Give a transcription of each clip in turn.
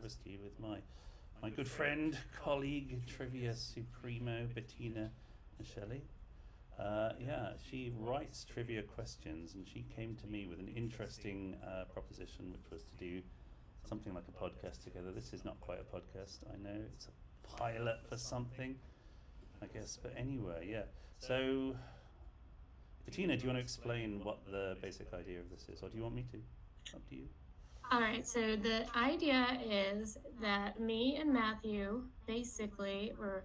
Travesty with my good friend, colleague, trivia supremo, Bettina Masschaele. She writes trivia questions, and she came to me with an interesting proposition, which was to do something like a podcast together. This is not quite a podcast, I know. It's a pilot for something, I guess. But anyway, yeah. So, Bettina, do you want to explain what the basic idea of this is, or do you want me to? Up to you. All right, so the idea is that me and Matthew basically were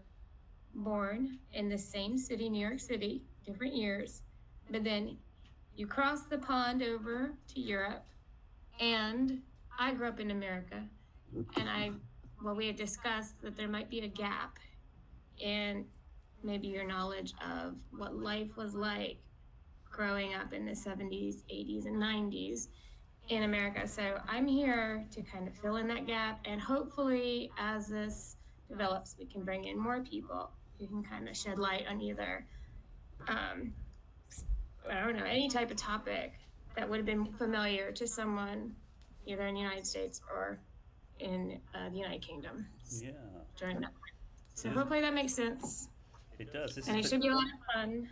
born in the same city, New York City, different years, but then you cross the pond over to Europe, and I grew up in America, and we had discussed that there might be a gap in maybe your knowledge of what life was like growing up in the 70s, 80s, and 90s in America. So I'm here to kind of fill in that gap. And hopefully, as this develops, we can bring in more people who can kind of shed light on either, I don't know, any type of topic that would have been familiar to someone either in the United States or in the United Kingdom. Yeah. During that. So hopefully that makes sense. It does. And it should be a lot of fun.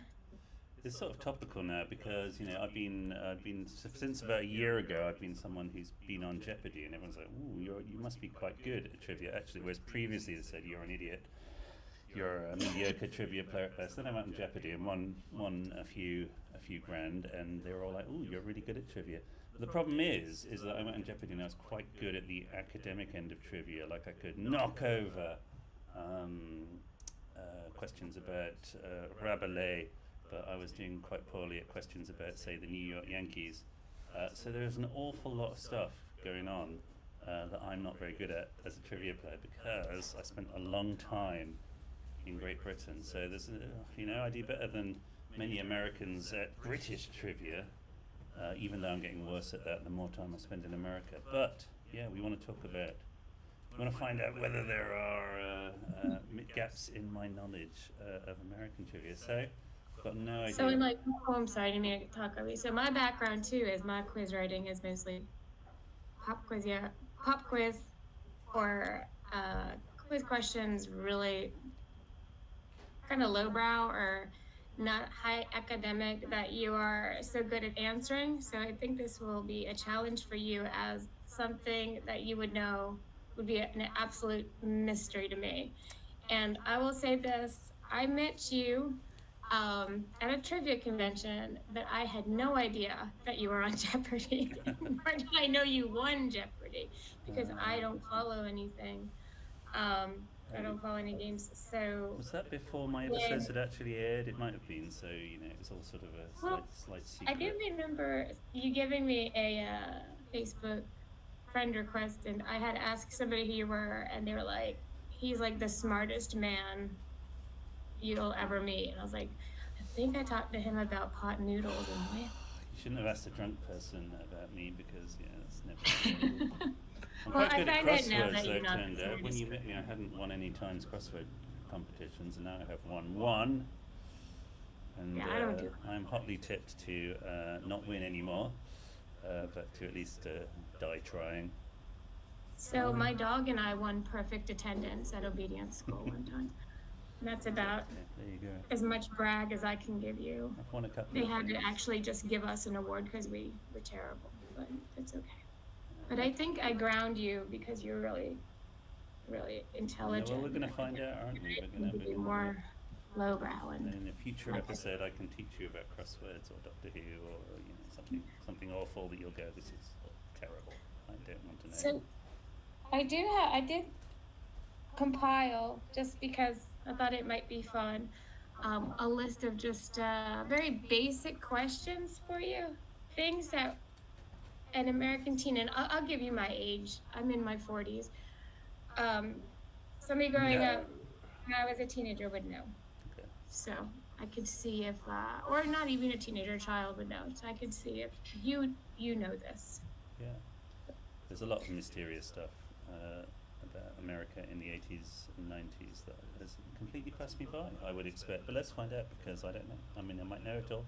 It's sort of topical now because I've been since about a year ago. I've been someone who's been on Jeopardy, and everyone's like, "Ooh, you must be quite good at trivia." Actually, whereas previously they said you're an idiot, you're a mediocre trivia player at best. Then I went on Jeopardy and won a few grand, and they were all like, "Ooh, you're really good at trivia." But the problem is that I went on Jeopardy and I was quite good at the academic end of trivia. Like I could knock over questions about Rabelais. But I was doing quite poorly at questions about, say, the New York Yankees. So there's an awful lot of stuff going on that I'm not very good at as a trivia player because I spent a long time in Great Britain. So there's, I do better than many Americans at British trivia, even though I'm getting worse at that the more time I spend in America. But yeah, we want to find out whether there are gaps in my knowledge of American trivia. So. Got no idea. So I'm sorry, I didn't mean to talk over you. So my background too is my quiz writing is mostly pop quiz or quiz questions, really kind of lowbrow or not high academic that you are so good at answering. So I think this will be a challenge for you, as something that you would know would be an absolute mystery to me. And I will say this, I met you at a trivia convention, but I had no idea that you were on Jeopardy. Nor did I know you won Jeopardy because I don't follow anything. I don't follow any games. So was that before my episodes had actually aired? It might have been. So it was all sort of a slight secret. I do remember you giving me a Facebook friend request, and I had asked somebody who you were, and they were like, "He's like the smartest man you'll ever meet." And I was like, I think I talked to him about pot noodles and You shouldn't have asked a drunk person about me because it's never. I'm well, quite good at crosswords, though. Turned out when you met me, I hadn't won any times crossword competitions, and now I have won one. And yeah, I don't do I'm hotly tipped to not win anymore, but to at least die trying. So my dog and I won perfect attendance at obedience school one time. That's about there you go. As much brag as I can give you. I've won a couple. They had to actually just give us an award because we were terrible, but it's okay. But I think I ground you because you're really, really intelligent. Well, we're going to find out, aren't we? We're going to be more lowbrow. And in a future episode, I can teach you about crosswords or Doctor Who or something awful that you'll go, this is terrible. I don't want to know. So I did compile, just because I thought it might be fun, a list of just very basic questions for you, things that an American teen, and I'll give you my age, I'm in my 40s, somebody growing up when I was a teenager would know. Okay. So I could see if, or not even a teenager, a child would know, so I could see if you know this. Yeah. There's a lot of mysterious stuff about America in the 80s and 90s that has completely passed me by, I would expect. But let's find out, because I don't know. I mean, I might know it all.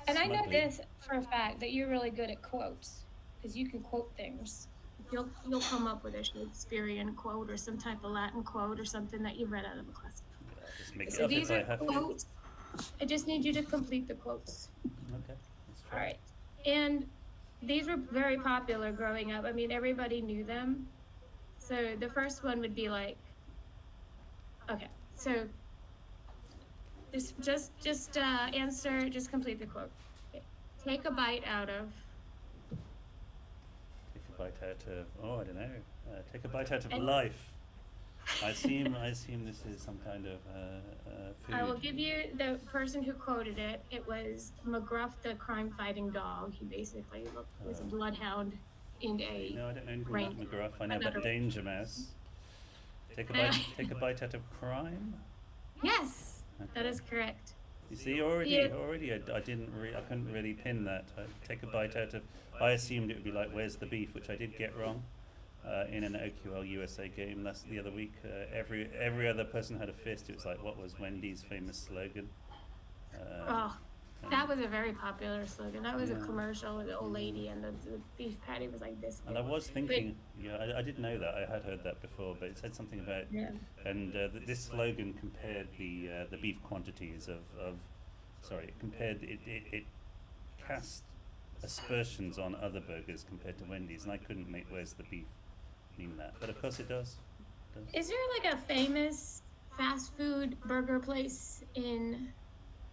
And I know this for a fact, that you're really good at quotes, because you can quote things you'll come up with a Shakespearean quote or some type of Latin quote or something that you read out of a classic. Yeah, I'll just make it So up these if are I have quotes. I just need you to complete the quotes. to. Okay, let's All try. right. And these were very popular growing up. I mean, everybody knew them. So the first one would be like, okay, so answer, just complete the quote. Okay. Take a bite out of. Take a bite out of. Oh, I don't know. Take a bite out of And- life. I assume this is some kind of food. I will give you the person who quoted it. It was McGruff, the crime-fighting dog. He basically was a bloodhound in a. No, I don't know anything rain- about McGruff. I know another- about Danger Mouse. Take a bite out of crime. Yes, that Okay. is correct. You see, already, Yeah. I couldn't really pin that. Take a bite out of. I assumed it would be like, "Where's the beef?" which I did get wrong. In an OQL USA game last the other week, every other person had a fist. It was like, what was Wendy's famous slogan? Oh, that was a very popular slogan. That was a Yeah. commercial with the old lady, and the beef patty was like this. And I was thinking, I didn't know that. I had heard that before, but it said something about. Yeah. And this slogan compared the beef quantities of sorry, it cast aspersions on other burgers compared to Wendy's, and I couldn't make "Where's the beef" mean that, but of course it does. Is there like a famous fast food burger place in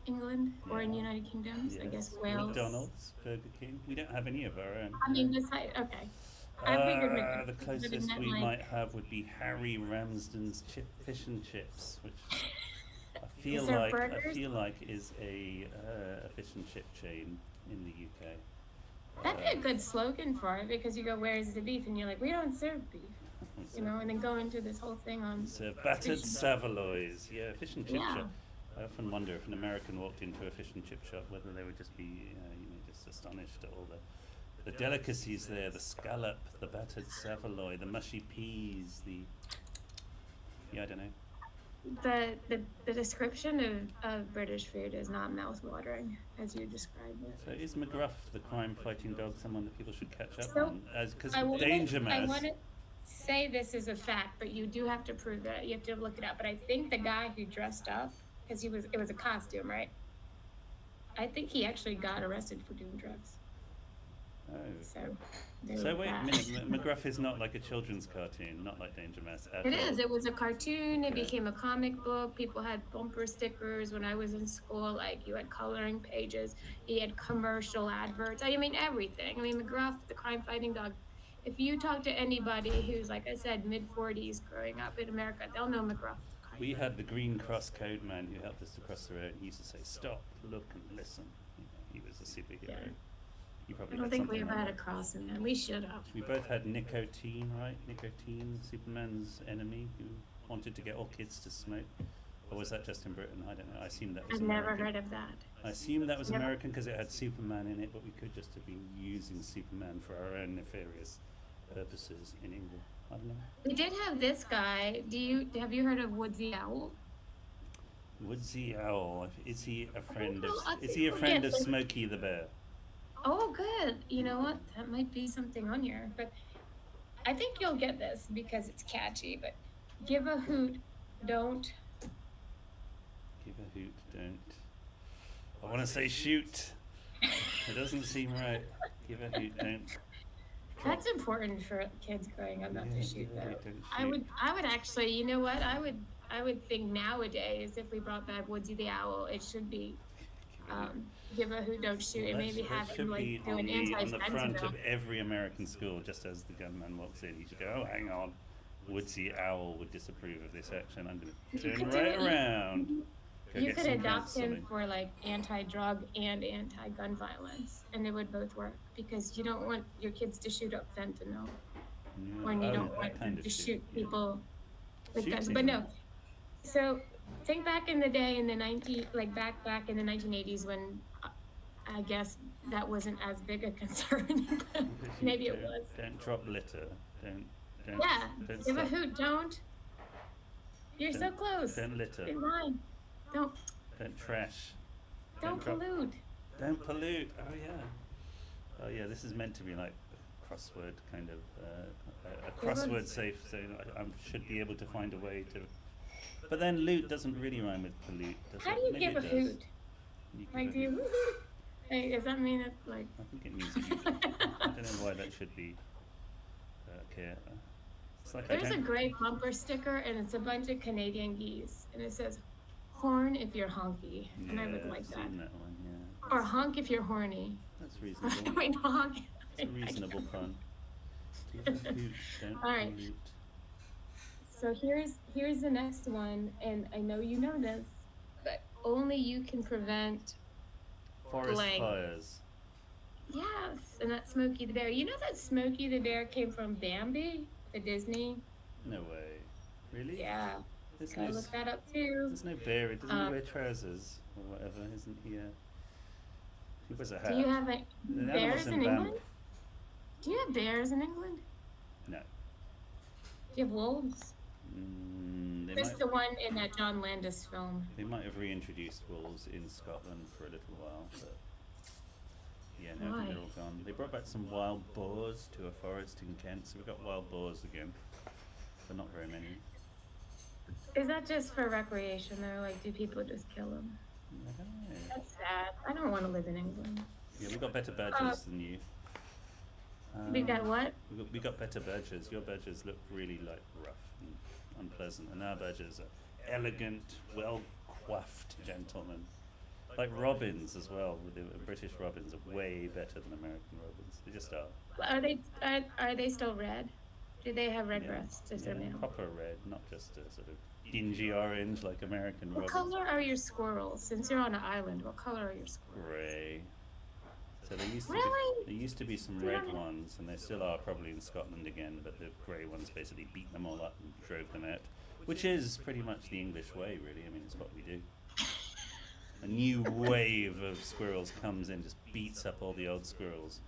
England or in Yeah. United Kingdoms? I guess Yes. Wales. McDonald's, Burger King. We don't have any of our own. I mean, besides, okay. I figured McDonald's, The but closest in that, we like- might have would be Harry Ramsden's fish and chips, which I feel there like burgers? is a fish and chip chain in the UK. That'd be a good slogan for it, because you go, "Where's the beef?" and you're like, "We don't serve beef," you know, and then go into this whole thing on. So battered saveloys, yeah, fish and chip Yeah. shop. I often wonder if an American walked into a fish and chip shop, whether they would just be, just astonished at all the delicacies there: the scallop, the battered saveloy, the mushy peas, I don't know. The description of British food is not mouth-watering as you described it. So is McGruff, the crime-fighting dog, someone that people should catch up So, on? Because I Danger Mouse. want to say this is a fact, but you do have to prove it. You have to look it up. But I think the guy who dressed up, because it was a costume, right? I think he actually got arrested for doing drugs. Oh. So. So wait a minute, McGruff is not like a children's cartoon, not like Danger Mouse at It all. is. It was a cartoon. It Yeah. became a comic book. People had bumper stickers when I was in school. Like, you had coloring pages. You had commercial adverts. I mean, everything. I mean, McGruff, the crime-fighting dog. If you talk to anybody who's, like I said, mid-40s growing up in America, they'll know McGruff. We had the Green Cross Code man who helped us to cross the road and used to say, "Stop, look, and listen." He was a superhero. Yeah. You probably I don't had think we something ever like had a that. crossing that. We should have. We both had nicotine, right? Nicotine, Superman's enemy, who wanted to get all kids to smoke. Or was that just in Britain? I don't know. I assume that was I've never American. heard of that. I assume that was Never. American because it had Superman in it, but we could just have been using Superman for our own nefarious purposes in England. I don't know. We did have this guy. Have you heard of Woodsy Owl? Woodsy Owl. Is he a friend know, I of? Is think he a we'll friend get of the- Smokey the Bear? Oh, good. You know what? That might be something on here. But I think you'll get this because it's catchy. But give a hoot, don't. Give a hoot, don't. I want to say shoot. It doesn't seem right. Give a hoot, don't. That's important for kids growing up, not Yeah, to shoot give a though. hoot, don't I shoot. would actually. You know what? I would think nowadays if we brought back Woodsy the Owl, it should be give a hoot, don't shoot, and maybe have that him should like be do on an the front anti-fentanyl. of every American school, just as the gunman walks in. He should go, "Oh, hang on. Woodsy Owl would disapprove of this action. I'm going You to turn could do right it. around." Go You get could some adopt him counseling. for like anti-drug and anti-gun violence, and they would both work because you don't want your kids to shoot up fentanyl, Yeah, when you oh, don't that want kind them of to shoot yeah. people with guns. Shooting. But no, so think back in the day in the back in the 1980s when I guess that wasn't as big a concern. But maybe it Don't- was. Don't drop litter. Don't. Yeah, Don't give a stop. hoot, don't. You're so Don't- close. Don't litter. In line. Don't Don't trash. don't drop- pollute. Don't pollute. Oh yeah. Oh yeah. This is meant to be like crossword kind of a It was. crossword safe, so I should be able to find a way to. But then loot doesn't really rhyme with pollute, does How it? do you Maybe give it a does. hoot? You give Like, a do you hoot. woohoo? Like, does that mean it's like? I think it means that you. I don't know why that should be. Okay. It's like I There's a don't. gray bumper sticker, and it's a bunch of Canadian geese, and it says, "Horn if you're honky," and I Yeah, would I've like that. seen that one. Yeah, Or honk if you're horny. that's Or reasonable. wait, no, honk. It's a reasonable pun. Give a hoot, don't All right. pollute. So here's the next one, and I know you know this, but only you can prevent Forest blank. fires. Yes, and that's Smokey the Bear. You know that Smokey the Bear came from Bambi, the Disney? No way. Really? Yeah, There's gotta no, look that up too. there's no bear. It doesn't Um, wear trousers or whatever, isn't he? He wears a hat. Do you have The animals bears in in Bam- England? Do you have bears in England? No. Do you have wolves? They That's might. the one in that John Landis film. They might have reintroduced wolves in Scotland for a little while, but yeah, no, I think Why? they're all gone. They brought back some wild boars to a forest in Kent, so we've got wild boars again, but not very many. Is that just for recreation or like do people just kill them? I don't know. That's sad. I don't want to live in England. Yeah, we got better badgers than you. We got what? We got better badgers. Your badgers look really like rough and unpleasant, and our badgers are elegant, well coiffed gentlemen. Like robins as well. The British robins are way better than American robins. They just are. Are they still red? Do they have red Yeah, breasts if they're yeah, male? proper red, not just a sort of dingy orange like American What robins. color are your squirrels? Since you're on an island, what color are your squirrels? Grey. So there used to Really? be, there used to be some red ones, and there still are probably in Scotland again. But the grey ones basically beat them all up and drove them out, which is pretty much the English way, really. I mean, it's what we do. A new wave of squirrels comes in, just beats up all the old squirrels,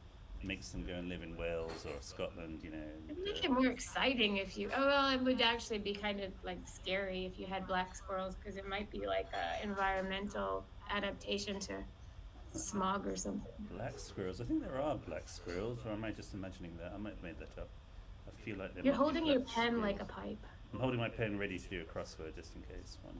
makes them go and live in Wales or Scotland, you know. It'd make it more exciting if you. Oh well, it would actually be kind of like scary if you had black squirrels because it might be like a environmental adaptation to smog or something. Black squirrels. I think there are black squirrels, or am I just imagining that? I might have made that up. I feel like there You're might be holding your black pen like a squirrels. pipe. I'm holding my pen ready to do a crossword just in case one.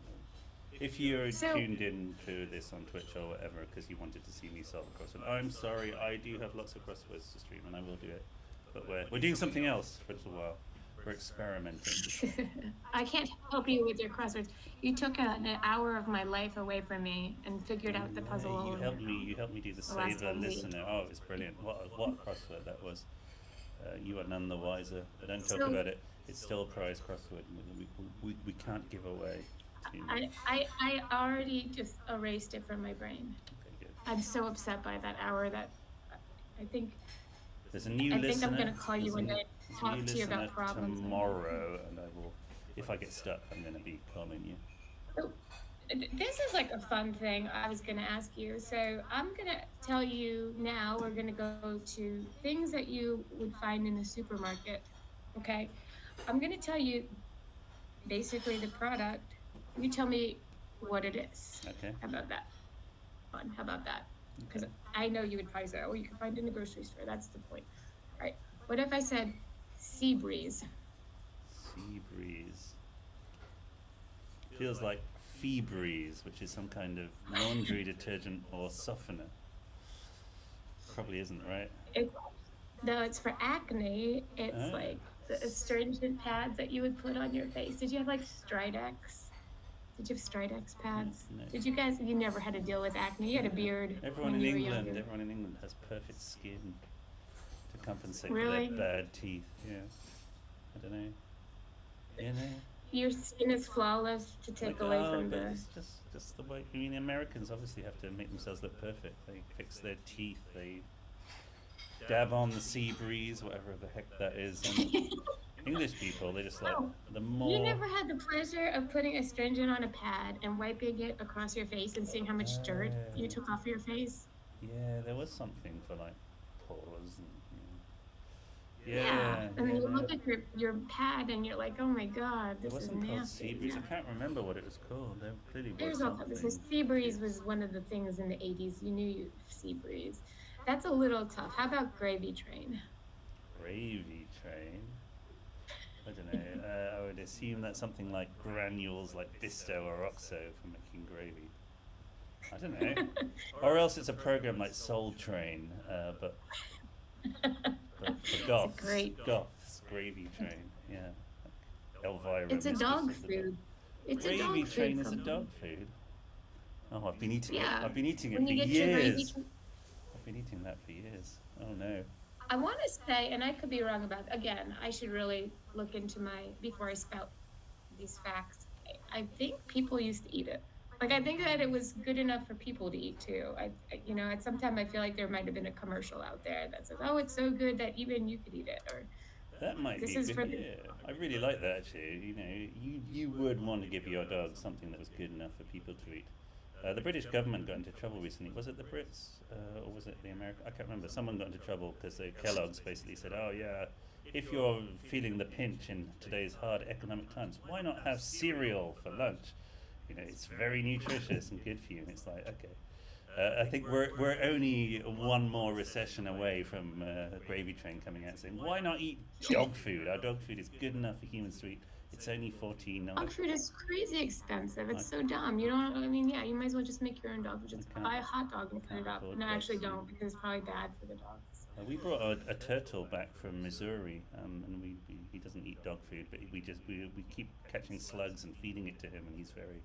If you're So- tuned in to this on Twitch or whatever because you wanted to see me solve a crossword, I'm sorry, I do have lots of crosswords to stream and I will do it. But we're doing something else for a little while. We're experimenting. I can't help you with your crosswords. You took an hour of my life away from me and figured out the puzzle. Yeah, all you on your own. helped me do the The last saver 10 weeks. listener. Oh, it was brilliant. What a crossword that was. You are none the wiser. But don't talk So- about it. It's still a prize crossword. We can't give away. I already just erased it from my brain. Okay, good. I'm so upset by that hour that I think There's a new I think listener. I'm gonna call you There's one a- day, there's a talk new to you about listener problems. tomorrow, and I will. If I get stuck, I'm gonna be calling you. So, this is like a fun thing I was gonna ask you. So I'm gonna tell you now. We're gonna go to things that you would find in the supermarket. Okay, I'm gonna tell you basically the product. You tell me what it is. Okay. How about that? Fun. How about that? Because Okay. I know you would probably say, "Oh, you can find it in the grocery store." That's the point. All right. What if I said sea breeze? Sea breeze. Feels like Feebreeze, which is some kind of laundry detergent or softener. Probably isn't, right? It's no, it's for acne. It's Oh. like the astringent pads that you would put on your face. Did you have like Stridex? Did you have Stridex pads? No. Did you guys? You never had to deal with acne. You had a beard Everyone when in you were England, younger. everyone in England has perfect skin to compensate Really? for their bad teeth. Yeah. I don't know. You know. Your skin is flawless to take Like, away oh, from but the. it's just the way. I mean, Americans obviously have to make themselves look perfect. They fix their teeth. They dab on the sea breeze, whatever the heck that is. And English people, they just like Oh, the more. You never had the pleasure of putting astringent on a pad and wiping it across your face and seeing how much dirt you took off your face? Yeah, there was something for like pores and. Yeah. And then you no. look at your pad and you're like, oh my god, It this is wasn't called nasty. sea breeze. I can't remember what it was called. There clearly was There's all something. kinds of sea breeze was one of the things in the 80s. You knew you sea breeze. That's a little tough. How about gravy train? Gravy train. I don't know. I would assume that's something like granules, like Bisto or Oxo for making gravy. I don't know. Or else it's a program like Soul Train, but for It's a goths, great. gravy train. Yeah, Elvira, It's a mistress dog of the dog. food. It's a Gravy dog food train is for a me. dog food. Oh, I've been eating it. Yeah. I've been eating it When for you get your gravy, years. I've been eating that for years. Oh no. I want to say, and I could be wrong about, again, I should really look into before I spout these facts. I think people used to eat it. Like, I think that it was good enough for people to eat too. At some time I feel like there might have been a commercial out there that says, oh, it's so good that even you could eat it. Or That might this be is good. for the, Yeah, I really like that actually. You would want to give your dog something that was good enough for people to eat. The British government got into trouble recently. Was it the Brits or was it the American? I can't remember. Someone got into trouble because Kellogg's basically said, "Oh yeah, if you're feeling the pinch in today's hard economic times, why not have cereal for lunch? It's very nutritious and good for you." And it's like, okay. I think we're only one more recession away from Gravy Train coming out saying, "Why not eat dog food? Our dog food is good enough for humans to eat. It's only 14." No, dog food is crazy expensive. I, It's so dumb. You don't, I mean, yeah, you might as well just make your own dog food. I Just can't buy a hot dog and put can't it up. afford No, dog actually food. don't because it's probably bad for the dogs. We brought a turtle back from Missouri, and he doesn't eat dog food, but we keep catching slugs and feeding it to him, and he's very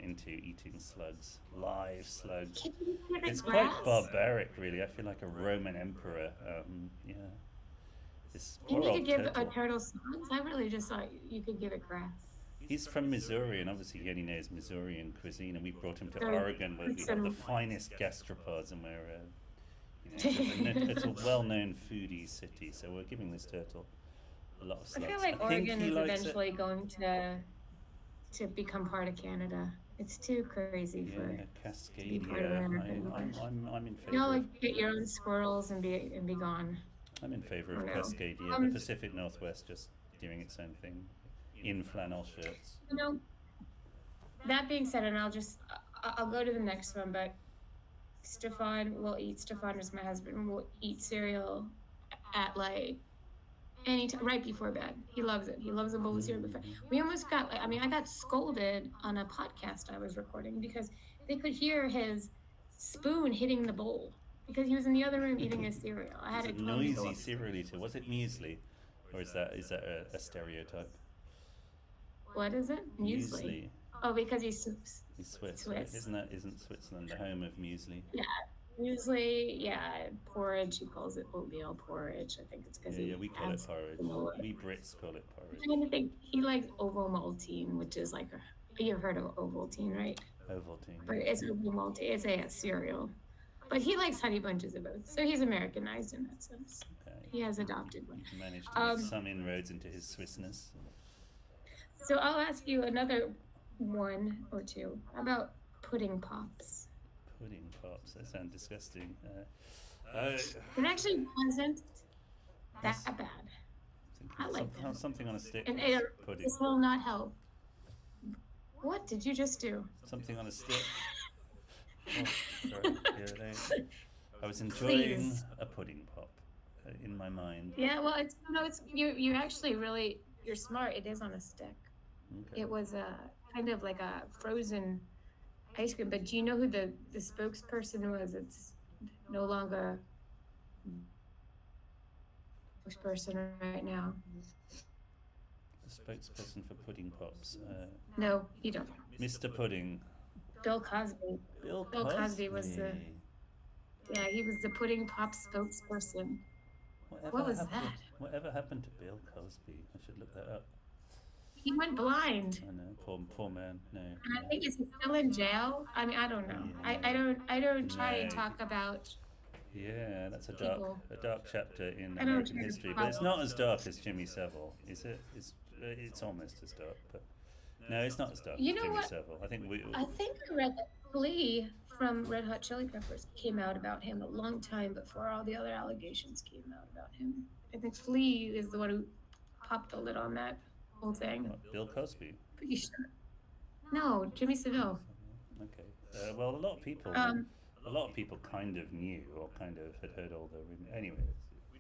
into eating slugs, live slugs. Can you give it It's quite grass? barbaric, really. I feel like a Roman emperor. Yeah, this You poor need to old give a turtle. turtle slugs. I really just thought you could give it grass. He's from Missouri, and obviously he only knows Missourian cuisine. And we brought him to So Oregon, where put we have the some. finest gastropods, and it's a well-known foodie city. So we're giving this turtle a lot of I feel slugs. like I think Oregon he is likes it. eventually going to become part of Canada. It's too crazy Yeah, to be part of Cascadia. America I, anymore. I'm in You know, favor of. like get your own squirrels and be gone. I'm in favor I of don't know. Cascadia. The Pacific Northwest just doing its own thing in flannel shirts. You know, that being said, and I'll go to the next one, but Stefan is my husband, will eat cereal at like any time right before bed. He loves it. He loves a bowl of cereal before. Mm. We almost got, like, I mean, I got scolded on a podcast I was recording because they could hear his spoon hitting the bowl because he was in the other room eating his cereal. I had He's a to tell him to go noisy upstairs. cereal eater. Was it muesli, or is that a stereotype? What is it? Muesli. Muesli. Oh, because he's Swiss. He's Swiss, right? Swiss. Isn't Switzerland the home of muesli? Yeah. Muesli, yeah, porridge. He calls it oatmeal porridge. I think it's because Yeah, he we call it adds porridge. granola. We Brits call it porridge. I'm trying to think. He likes Ovaltine, which is like you've heard of Ovaltine, right? Ovaltine. But it's Ovaltine. It's a cereal. But he likes Honey Bunches of Oats, so he's Americanized in that sense. Okay. He has adopted one. You've managed to make Um, some inroads into his Swissness. so I'll ask you another one or two. How about pudding pops? Pudding pops. That sounds disgusting. Uh, It actually wasn't that Yes. bad. I thinking like that. something on a stick. And Pudding. this will not help. What did you just do? Something on a stick. Oh, sorry. I was enjoying Please. a pudding pop in my mind. Yeah, well, it's no, it's you actually really you're smart. It is on a stick. Okay. It was a kind of like a frozen ice cream. But do you know who the spokesperson was? It's no longer spokesperson right now. The spokesperson for pudding pops. No, you don't. Mr. Pudding. Bill Cosby. Bill Bill Cosby was the Cosby. yeah, he was the pudding pop spokesperson. What was happened? that? Whatever happened to Bill Cosby? I should look that up. He went blind. I know, poor man. No. And I think is he still in jail? I mean, I don't know. Yeah. I don't try and No. talk about Yeah, that's people. a dark chapter in I don't American try to history, talk but it's not as dark as Jimmy Savile, is it? It's almost as dark, but no, it's not as dark You as know Jimmy what? Savile. I think I think I read that Flea from Red Hot Chili Peppers came out about him a long time before all the other allegations came out about him. I think Flea is the one who popped the lid on that whole thing. what, Bill Cosby. Pretty sure. No, Jimmy Savile. Okay. Well, a lot of people Um, kind of knew or kind of had heard all the rumors. Anyway,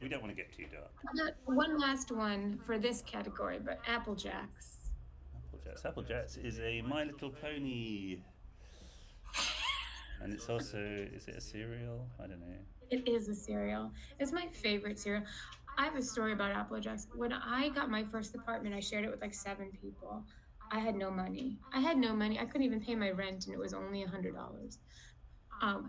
We don't want to get too dark. I got one last one for this category, but Apple Jacks. Applejacks. Applejacks is a My Little Pony, and it's also, is it a cereal? I don't know. It is a cereal. It's my favorite cereal. I have a story about Apple Jacks. When I got my first apartment, I shared it with like 7 people. I had no money. I had no money. I couldn't even pay my rent, and it was only $100.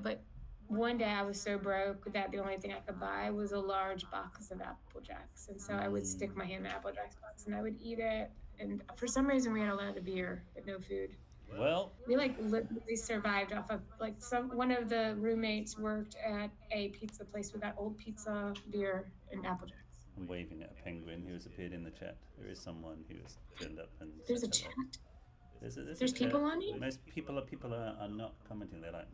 But one day I was so broke that the only thing I could buy was a large box of Apple Jacks, and so I would stick my hand in the Apple Jacks box and I would eat it. And for some reason, we had a lot of beer but no food. Well, We like literally survived off of like one of the roommates worked at a pizza place. We got old pizza, beer, and Apple Jacks. I'm waving at a penguin who has appeared in the chat. There is someone who has turned up and There's a said hello. chat. There's people chat. on it? Most people are not commenting. They're like,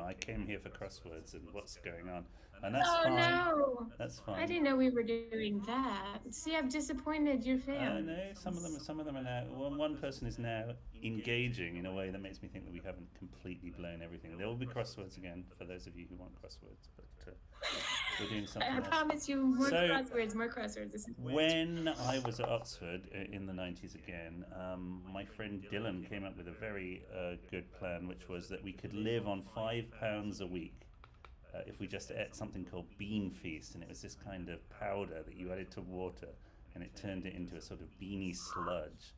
I came here for crosswords and what's going on, and that's Oh fine. no! That's fine. I didn't know we were doing that. See, I've disappointed your fans. No, some of them are now. One person is now engaging in a way that makes me think that we haven't completely blown everything. There will be crosswords again for those of you who want crosswords, but we're doing something I else. promise you more So, crosswords, more crosswords. This is When I was at Oxford in the 90s again, my friend Dylan came up with a very good plan, which was that we could live on £5 a week if we just ate something called bean feast, and it was this kind of powder that you added to water, and it turned it into a sort of beanie sludge.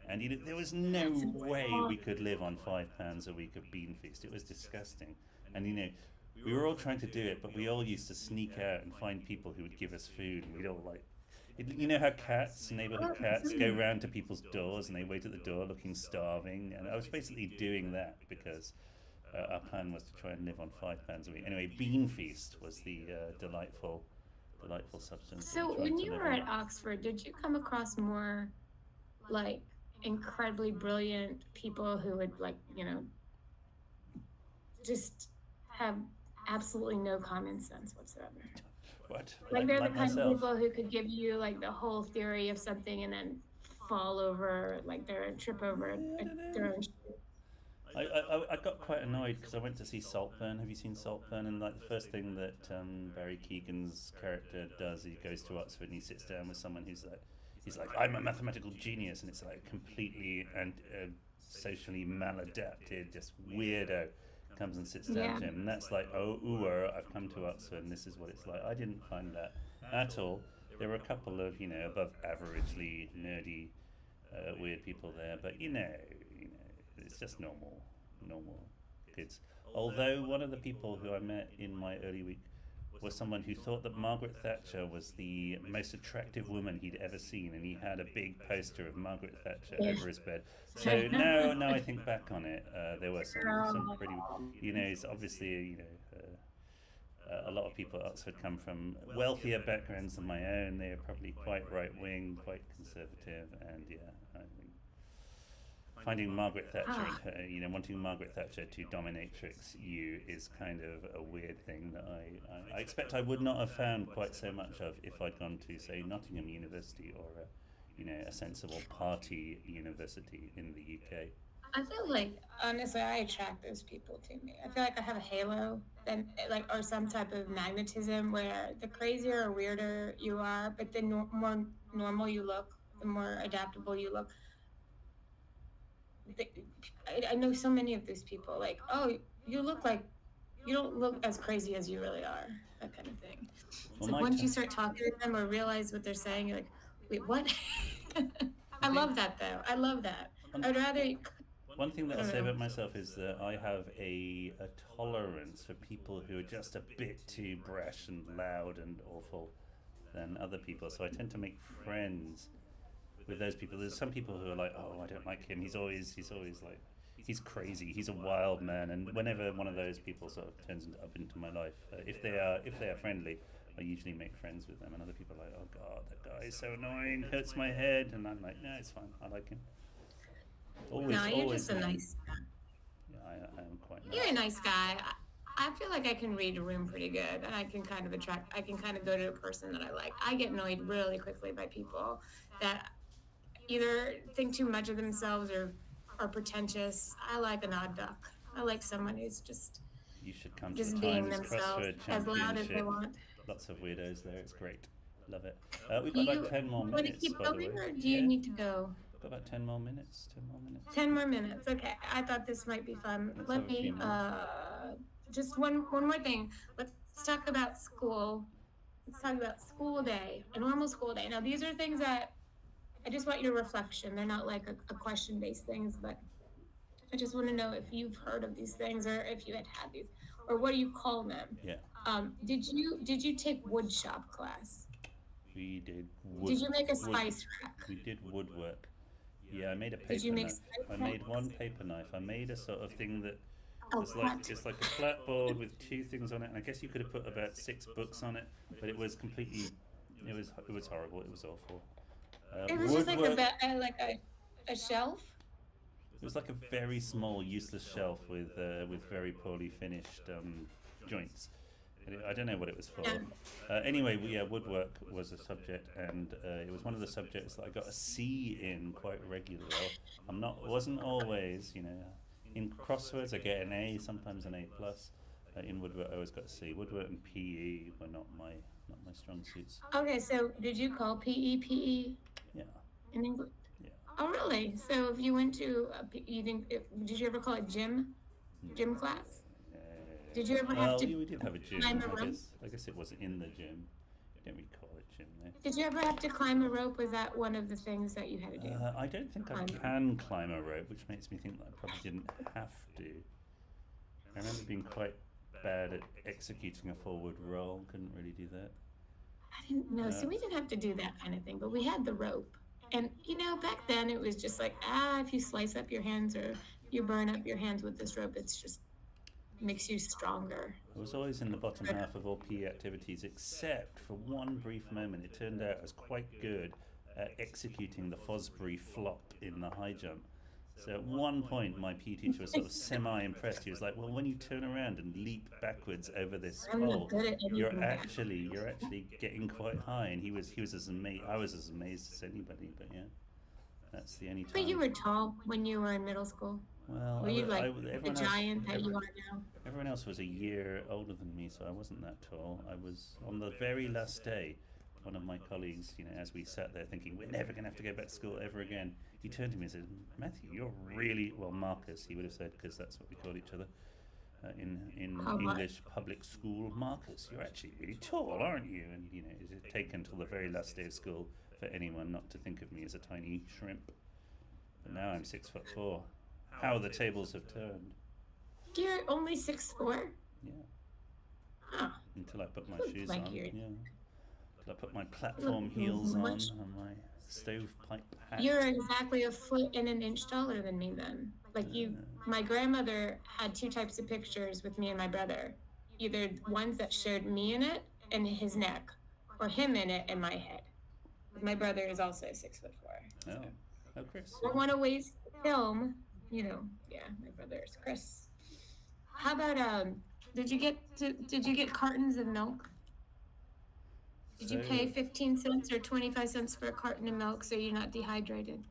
And there was no way we could live on £5 a week of bean feast. It was disgusting. And we were all trying to do it, but we all used to sneak out and find people who would give us food, and we'd all like, you know how neighborhood cats, go round to people's doors and they wait at the door looking starving, and I was basically doing that because our plan was to try and live on £5 a week. Anyway, bean feast was the delightful substance. So when you were at Oxford, did you come across more like incredibly brilliant people who would just have absolutely no common sense whatsoever? What? Like they're the kind myself. of people who could give you like the whole theory of something and then fall over, like they're trip over their own shit. I got quite annoyed because I went to see Saltburn. Have you seen Saltburn? And like the first thing that Barry Keoghan's character does, he goes to Oxford and he sits down with someone he's like, I'm a mathematical genius, and it's like completely and socially maladapted, just weirdo comes and sits down to him, and that's like, I've come to Oxford and this is what it's like. I didn't find that at all. There were a couple of above averagely nerdy weird people there, but it's just normal kids. Although one of the people who I met in my early week was someone who thought that Margaret Thatcher was the most attractive woman he'd ever seen, and he had a big poster of Margaret Thatcher over his bed. So now I think back on it, there were some pretty, it's obviously, a lot of people at Oxford come from wealthier backgrounds than my own. They're probably quite right-wing, quite conservative, and I mean, finding Margaret Thatcher and her, wanting Margaret Thatcher to dominatrix you is kind of a weird thing that I expect I would not have found quite so much of if I'd gone to, say, Nottingham University or a sensible party university in the UK. I feel like, honestly, I attract those people to me. I feel like I have a halo, or some type of magnetism where the crazier or weirder you are, but the more normal you look, the more adaptable you look. I know so many of those people, like, you don't look as crazy as you really are, that kind of thing. It's like once you start talking to them or realize what they're saying, you're like, wait, what? I love that, though. I love that. I'd rather... One thing that I'll say about myself is that I have a tolerance for people who are just a bit too brash and loud and awful than other people, so I tend to make friends with those people. There's some people who are like, I don't like him, he's always like, he's crazy, he's a wild man, and whenever one of those people sort of turns up into my life, if they are friendly, I usually make friends with them, and other people are like, oh god, that guy is so annoying, hurts my head, and I'm like, no, it's fine, I like him. You're just a nice guy. Yeah, I am quite nice. You're a nice guy. I feel like I can read a room pretty good, and I can kind of go to a person that I like. I get annoyed really quickly by people that either think too much of themselves or are pretentious. I like an odd duck. I like someone who's just You should come just to the being Times themselves Crossword as loud as they Championship. want. Lots of weirdos there. It's great. Love it. We've Do got you about 10 more want to minutes, keep by the going way. or do you Yeah, need to go? got about 10 more minutes. 10 more minutes. 10 more minutes. Okay. I thought this might be fun. Let's Let have a few me more. just one more thing. Let's talk about school. Let's talk about school day, a normal school day. Now these are things that I just want your reflection. They're not like a question-based things, but I just want to know if you've heard of these things or if you had these, or what do you call them? Yeah, Did you take wood shop class? we did Did you make a wood. spice rack? We did woodwork. Yeah, I made a Did you paper make knife. spice I racks? made one paper knife. I made a sort of thing that Oh, was like what? it's like a flat board with two things on it, and I guess you could have put about 6 books on it, but it was completely. It was horrible. It was awful. It was just like Woodwork. like a shelf. It was like a very small, useless shelf with very poorly finished joints. I don't know what it was for. Yeah. Anyway, woodwork was a subject, and it was one of the subjects that I got a C in quite regularly. Wasn't always, in crosswords I get an A, sometimes an A plus. In woodwork I always got a C. Woodwork and PE were not my strong suits. Okay, so did you call PE Yeah, in English? yeah. Oh, really? So if you went to did you ever call it gym class? Did you ever have Well, to we did have a gym. climb a rope? I guess it wasn't in the gym. Don't we call it gym there? Did you ever have to climb a rope? Was that one of the things that you had to do? I don't think I Climb. can climb a rope, which makes me think that I probably didn't have to. I remember being quite bad at executing a forward roll. Couldn't really do that. I didn't know. So we didn't have to do that kind of thing, but we had the rope. And back then it was just like, if you slice up your hands or you burn up your hands with this rope, it's just makes you stronger. I was always in the bottom half of all PE activities, except for one brief moment. It turned out I was quite good at executing the Fosbury flop in the high jump. So at one point, my PE teacher was sort of semi-impressed. He was like, "Well, when you turn around and leap backwards over this I'm pole, not good at anything. you're actually getting quite high." And he was as amazed. I was as amazed as anybody. But yeah, that's the only time. But you were tall when you were in middle school. Well, Were you like the everyone giant that you are now? Everyone else was a year older than me, so I wasn't that tall. I was on the very last day. One of my colleagues, as we sat there thinking we're never going to have to go back to school ever again, he turned to me and said, "Matthew, you're really Marcus." He would have said, because that's what we called each other in English public school. "Marcus, you're actually really tall, aren't you?" And it had taken until the very last day of school for anyone not to think of me as a tiny shrimp. But now I'm 6'4". How the tables have turned. You're only 6'4". Yeah. Huh. Until I put my Looks shoes like on. you're- Yeah. Until I put my platform heels on and my stovepipe hat. You're exactly a foot and an inch taller than me then. My grandmother had two types of pictures with me and my brother. Either ones that showed me in it and his neck, or him in it and my head. My brother is also 6'4". Oh, Chris. I want to waste film, my brother is Chris. How about did you get cartons of milk? Did you pay 15 cents or 25 cents for a carton of milk so you're not dehydrated?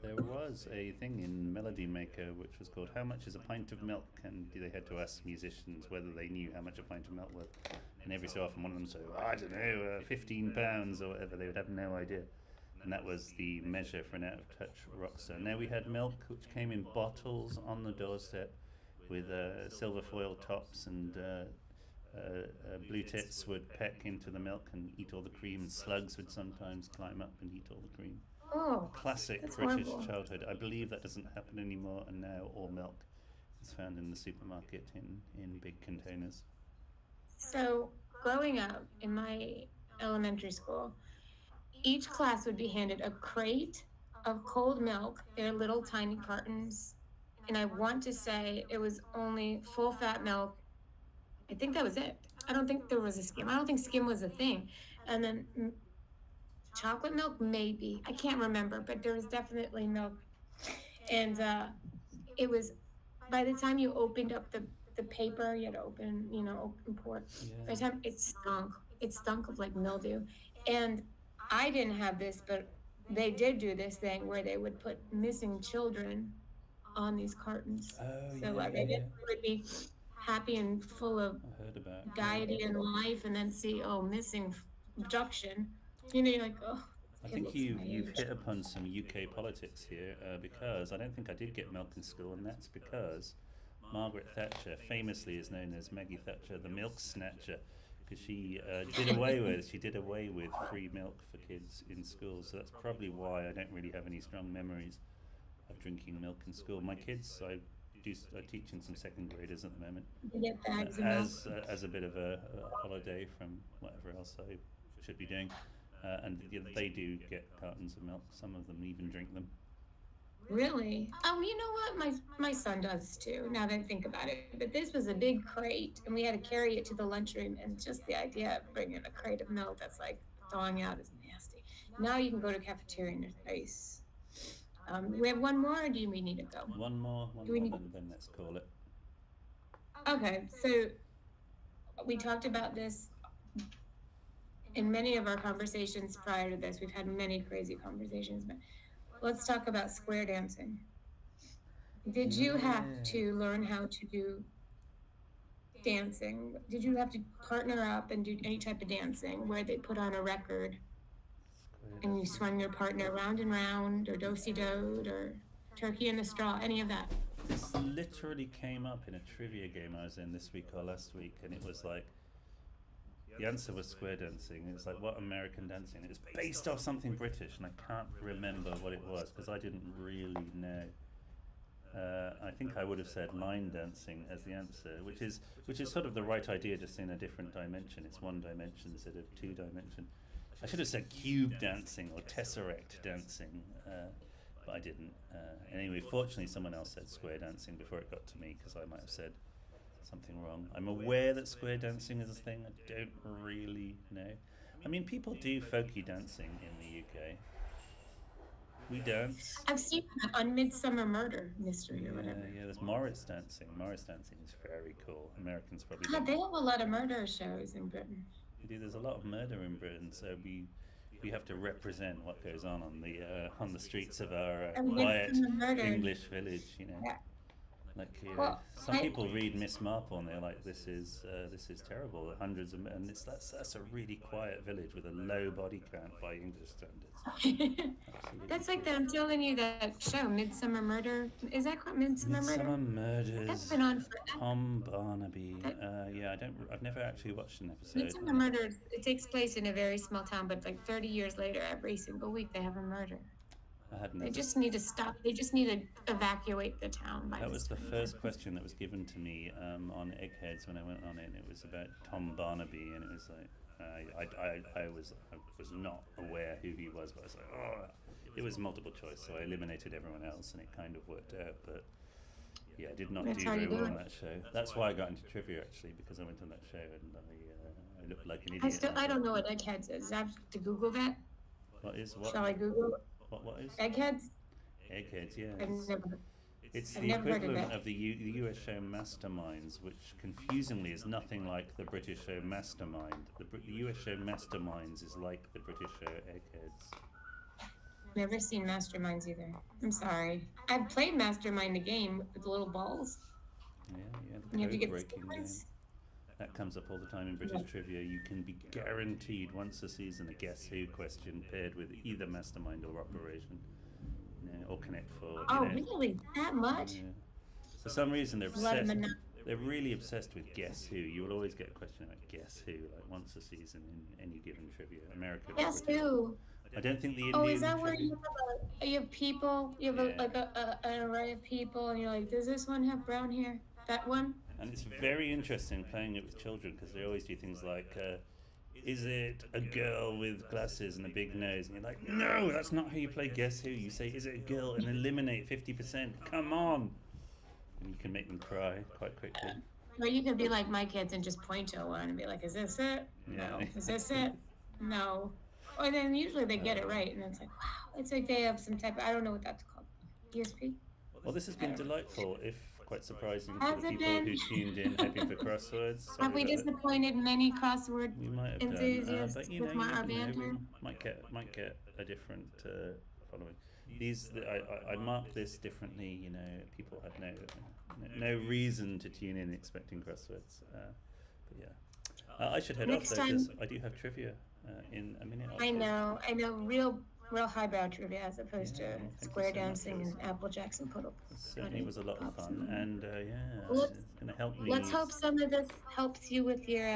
There was a thing in Melody Maker which was called "How much is a pint of milk?" and they had to ask musicians whether they knew how much a pint of milk was. And every so often one of them said, "I don't know, £15 or whatever." They would have no idea. And that was the measure for an out-of-touch rock star. Now we had milk which came in bottles on the doorstep with silver foil tops, and blue tits would peck into the milk and eat all the cream, and slugs would sometimes climb up and eat all the cream. Oh, Classic that's British horrible. childhood. I believe that doesn't happen anymore, and now all milk is found in the supermarket in big containers. So, growing up in my elementary school, each class would be handed a crate of cold milk. They're little tiny cartons. And I want to say it was only full fat milk. I think that was it. I don't think there was a skim. I don't think skim was a thing. And then chocolate milk, maybe. I can't remember, but there was definitely milk. And it was, by the time you opened up the paper, you had to open pour. By the time it stunk of like mildew. And I didn't have this, but they did do this thing where they would put missing children on these cartons. Oh, So what they did would be happy and full of I heard about. gaiety in life, and then see, oh, missing abduction. You're like, oh, I the kid think looks my you've age. hit upon some UK politics here because I don't think I did get milk in school, and that's because Margaret Thatcher famously is known as Maggie Thatcher, the milk snatcher, because she did away with free milk for kids in school. So that's probably why I don't really have any strong memories of drinking milk in school. My kids, I teaching some second graders at the moment You get bags of milk. as a bit of a holiday from whatever else I should be doing. And yeah, they do get cartons of milk. Some of them even drink them. Really? You know what? My son does too, now that I think about it. But this was a big crate, and we had to carry it to the lunchroom, and just the idea of bringing a crate of milk that's like thawing out is nasty. Now you can go to cafeteria and there's ice. We have one more, or do we need to go? One more, Do we need? and then let's call it. Okay, so we talked about this in many of our conversations prior to this. We've had many crazy conversations, but let's talk about square dancing. Did you have to learn how to do dancing? Did you have to partner up and do any type of dancing where they put on a record and you swung your partner round and round, or do-si-do, or turkey in a straw, any of that? This literally came up in a trivia game I was in this week or last week, and it was like the answer was square dancing. It was like, what American dancing? It was based off something British, and I can't remember what it was because I didn't really know. I think I would have said line dancing as the answer, which is sort of the right idea, just in a different dimension. It's one dimension instead of two dimension. I should have said cube dancing or tesseract dancing, but I didn't. Anyway, fortunately, someone else said square dancing before it got to me, because I might have said something wrong. I'm aware that square dancing is a thing. I don't really know. I mean, people do folky dancing in the UK. We dance. I've seen that on Midsummer Murder Mystery or whatever. Yeah, there's Morris dancing. Morris dancing is very cool. Americans probably God, don't. they have a lot of murder shows in Britain. We do. There's a lot of murder in Britain, so we have to represent what goes on the streets of our And quiet Midsummer Murder. English village. Yeah. Like Well, some people read Miss Marple and they're like, this is terrible. Hundreds of and that's a really quiet village with a low body count by English standards. That's like that. I'm telling you, that show, Midsummer Murder. Is that called Midsummer Murder? Midsummer Murders. That's been on forever. Tom Barnaby. Yeah, I've never actually watched an episode. Midsummer Murder. It takes place in a very small town, but like 30 years later, every single week they have a murder. I hadn't. They just need to stop. They just need to evacuate the town. That was the first question that was given to me on Eggheads when I went on it. And it was about Tom Barnaby, and it was like I was not aware who he was, but I was like, oh, it was multiple choice, so I eliminated everyone else, and it kind of worked out. But yeah, I did not do very well on that show. That's why I got into trivia, actually, because I went on that show and I looked like an idiot. I don't know what Eggheads is. I have to Google that. What is what? Shall I Google it? What is? Eggheads? Eggheads, yeah. It's I've the never heard of equivalent that. of the US show Masterminds, which confusingly is nothing like the British show Mastermind. The US show Masterminds is like the British show Eggheads. Never seen Masterminds either. I'm sorry. I've played Mastermind, the game with the little balls. Yeah, You the have to get code-breaking game. stickers. That comes up all the time in British trivia. You can be guaranteed once a season a Guess Who question paired with either Mastermind or Operation, or Connect Four. Oh, really? That much? Yeah. For some reason, they're Let 'em obsessed. know. They're really obsessed with Guess Who. You will always get a question about Guess Who, like once a season in any given trivia. American. or Yes, British. who? I don't think the Indian. Oh, is that where trivia- you have people? You have Yeah. an array of people, and you're like, does this one have brown hair? That one? And it's very interesting playing it with children because they always do things like, is it a girl with glasses and a big nose? And you're like, no, that's not how you play Guess Who. You say, is it a girl, and eliminate 50%. Come on. And you can make them cry quite quickly. Or you could be like my kids and just point to one and be like, is this it? No. Yeah. Is this it? No. Or then usually they get it right, and it's like, wow. It's like they have some type of, I don't know what that's called. ESP? Well, this has been delightful, if quite surprising Has for the it people been? who tuned in hoping for crosswords. Sorry Have we about that. disappointed many crossword We might have done, enthusiasts but you with know, our we banter? might get a different following. I mark this differently. You know, people had no reason to tune in expecting crosswords. But yeah, I should head off Next though because time, I do have trivia in a minute or I two. know, I know, real highbrow trivia as opposed Yeah, to well, thank you square so much. dancing and Apple Jackson It certainly pudding was a lot of pops. fun, and yeah, Let's it's going to help let's me hope some of this helps you with your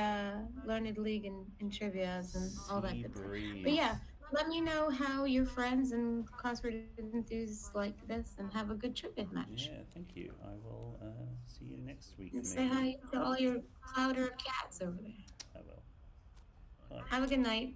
learned league and trivias and all that see good stuff. But breeze. yeah, let me know how your friends and crossword enthusiasts like this, and have a good trivia match. Yeah, thank you. I will see you next week, And say maybe. hi to all your clouder cats over there. I will. Bye. Have a good night.